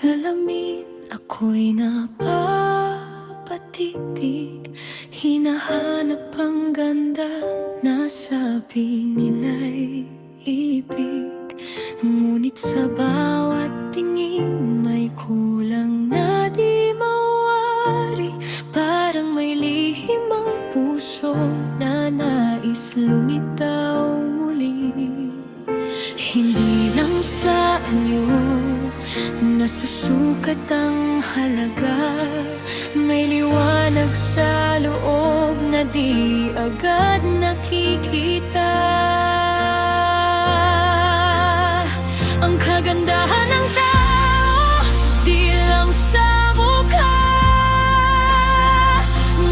salamin ako'y napapatitig, hinahanap ang ganda na sabi nila'y ibig. Ngunit sa bawat tingin may kulang na di mawari, parang may lihim ang puso na nais lumitaw muli. Hindi lang sa anyo nasusukat ang halaga, may liwanag sa loob na di agad nakikita. Ang kagandahan ng tao di lang sa mukha,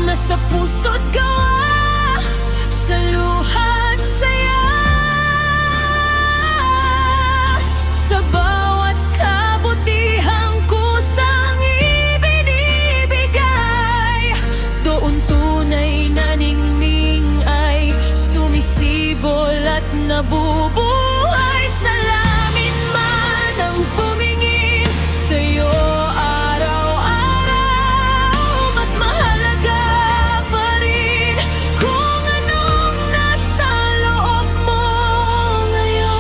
nasa puso't gawa, sa luha't saya. Sa bawat kabutihang kusang ibinibigay, doon tunay na ningning ay sumisibol at nabubuhay. Salamin man ang pumingin sa'yo araw-araw, mas mahalaga pa rin kung anong nasa loob mo ngayon.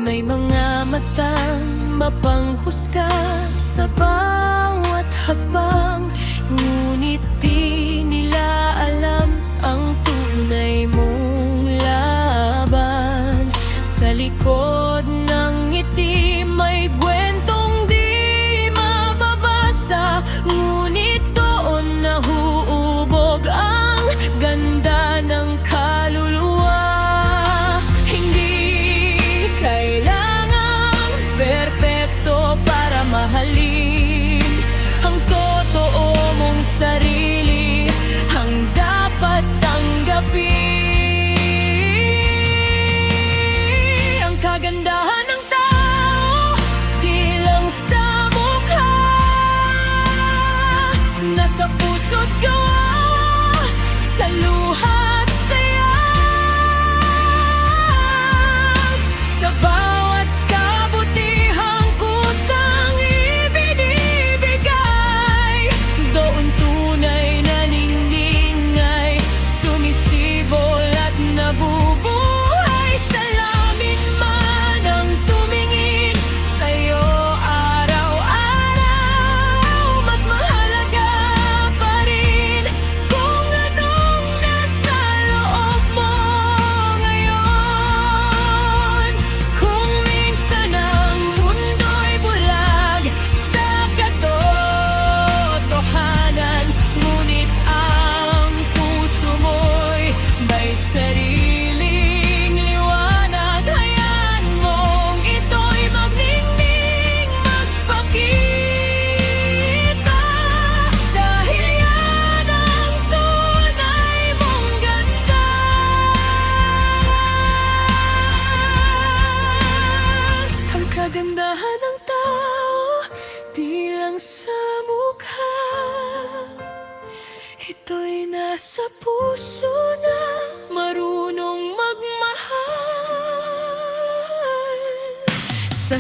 May mga matang mapanghusga sa bawat hakbang, ngunit di nila alam ang tunay mong laban. Sa likod ng ngiti may kwentong di mababasa, ngunit doon nahuubog ang ganda ng kaluluwa. Hindi kailangang perpekto para mahalin, ang totoo mong sarili ang dapat tanggapin. Ang kagandahan ng tao di lang sa mukha, nasa puso't gawa, sa luha't saya. Sa bawat kabutihang kusang ibinibigay, doon tunay na ningning ay sumisibol at nabubuhay. Salamin man ang tumingin sa'yo araw-araw, mas mahalaga pa rin kung anong nasa loob mo ngayon. Kung minsan ang mundo'y bulag sa katotohanan, ngunit ang puso mo'y may sariling liwanag, hayaan mong ito'y magningning, magpakita, dahil yan ang tunay mong ganda. Ang kagandahan ng tao di lang sa mukha, ito'y nasa puso na marunong magmahal. Sa